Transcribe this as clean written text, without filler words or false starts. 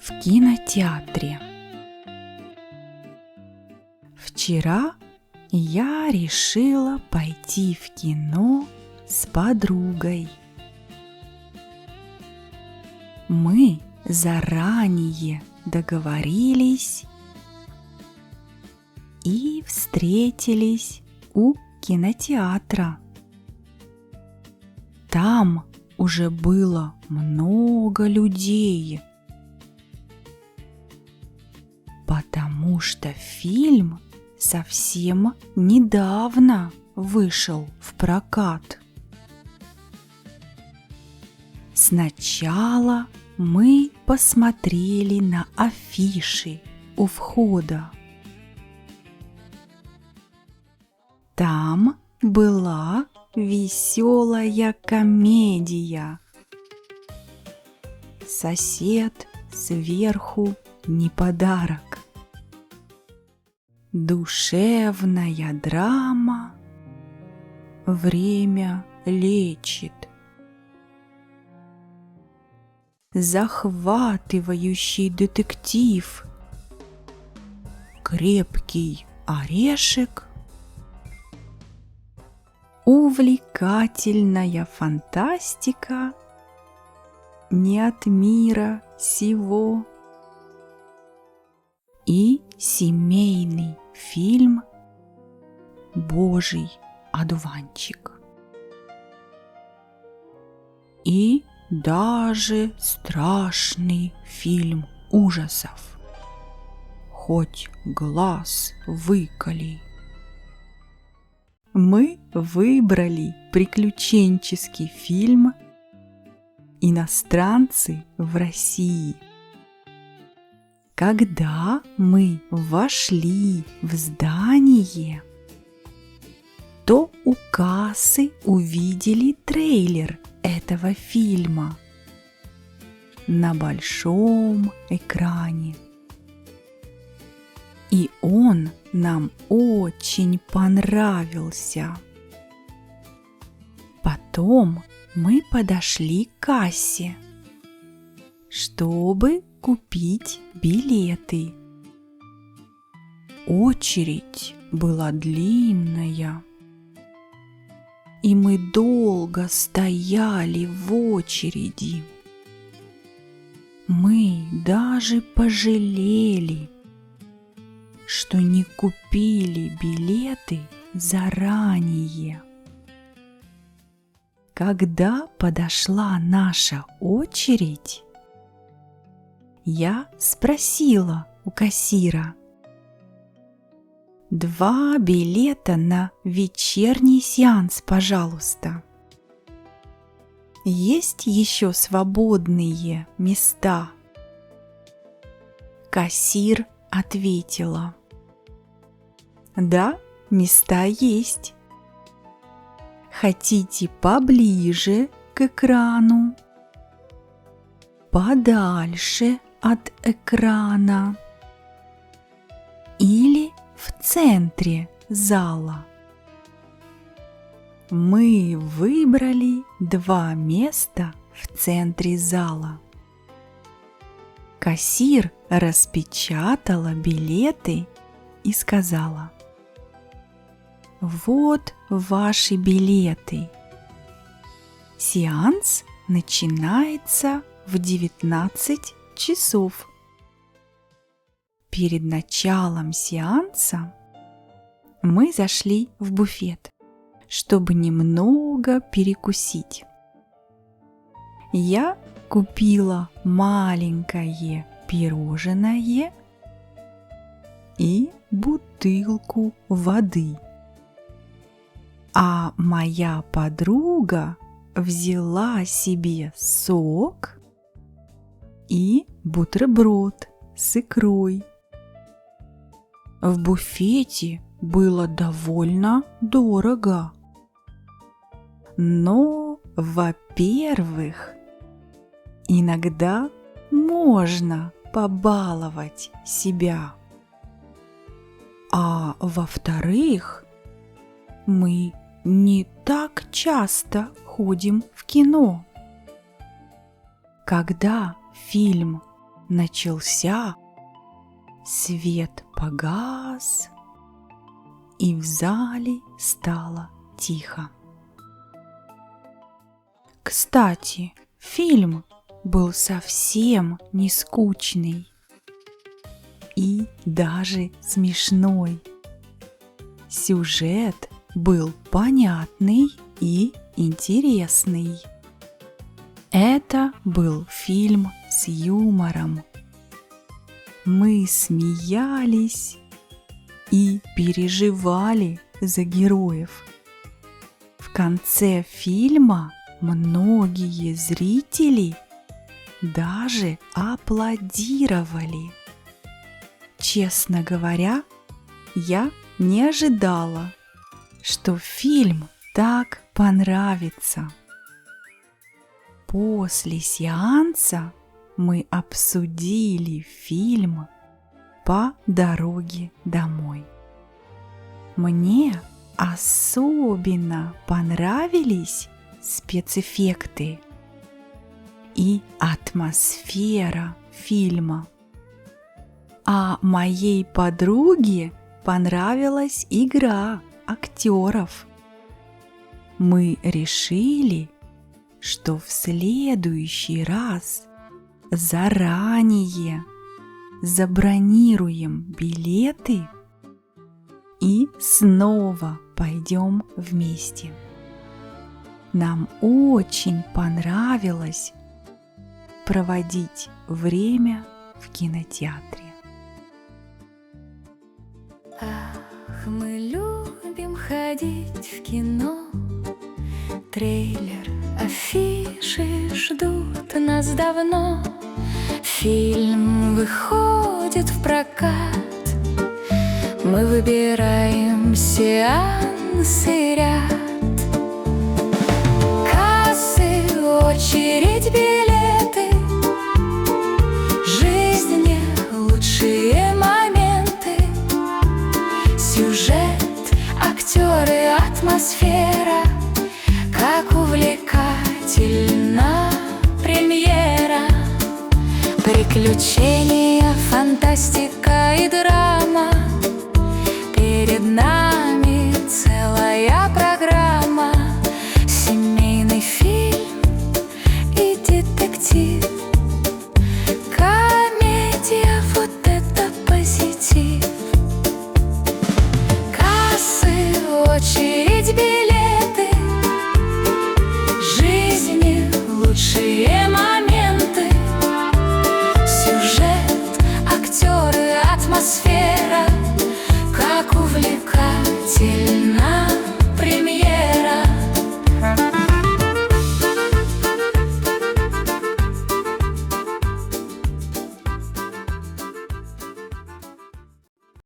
в кинотеатре. Вчера я решила пойти в кино с подругой. Мы заранее договорились и встретились у кинотеатра. Там уже было много людей, потому что фильм совсем недавно вышел в прокат. Сначала мы посмотрели на афиши у входа. Там была веселая комедия. «Сосед сверху не подарок». Душевная драма «Время лечит». Захватывающий детектив «Крепкий орешек». Увлекательная фантастика «Не от мира сего» и семейный фильм «Божий одуванчик». И даже страшный фильм ужасов «Хоть глаз выколи». Мы выбрали приключенческий фильм «Иностранцы в России». Когда мы вошли в здание, то у кассы увидели трейлер этого фильма на большом экране. И он нам очень понравился. Потом мы подошли к кассе, чтобы купить билеты. Очередь была длинная, и мы долго стояли в очереди. Мы даже пожалели, что не купили билеты заранее. Когда подошла наша очередь, я спросила у кассира: 2 билета на вечерний сеанс, пожалуйста. Есть еще свободные места? Кассир ответила: да, места есть. Хотите поближе к экрану, подальше от экрана или в центре зала? Мы выбрали 2 места в центре зала. Кассир распечатала билеты и сказала: вот ваши билеты. Сеанс начинается в 19 часов. Перед началом сеанса мы зашли в буфет, чтобы немного перекусить. Я купила маленькое пирожное и бутылку воды. А моя подруга взяла себе сок и бутерброд с икрой. В буфете было довольно дорого. Но, во-первых, иногда можно побаловать себя. А во-вторых, мы не так часто ходим в кино. Когда фильм начался, свет погас, и в зале стало тихо. Кстати, фильм был совсем не скучный и даже смешной. Сюжет был понятный и интересный. Это был фильм с юмором. Мы смеялись и переживали за героев. В конце фильма многие зрители даже аплодировали. Честно говоря, я не ожидала, что фильм так понравится. После сеанса мы обсудили фильм по дороге домой. Мне особенно понравились спецэффекты и атмосфера фильма. А моей подруге понравилась игра актеров. Мы решили, что в следующий раз заранее забронируем билеты и снова пойдем вместе. Нам очень понравилось проводить время в кинотеатре. Ах, мы любим ходить в кино. Трейлер, афиши ждут нас давно. Фильм выходит в прокат. Мы выбираем сеанс и ряд. Кассы, очередь, билеты. В жизни лучшие моменты. Сюжет, актеры, атмосфера. Как увлекательна премьера. Приключения, фантастика и драма.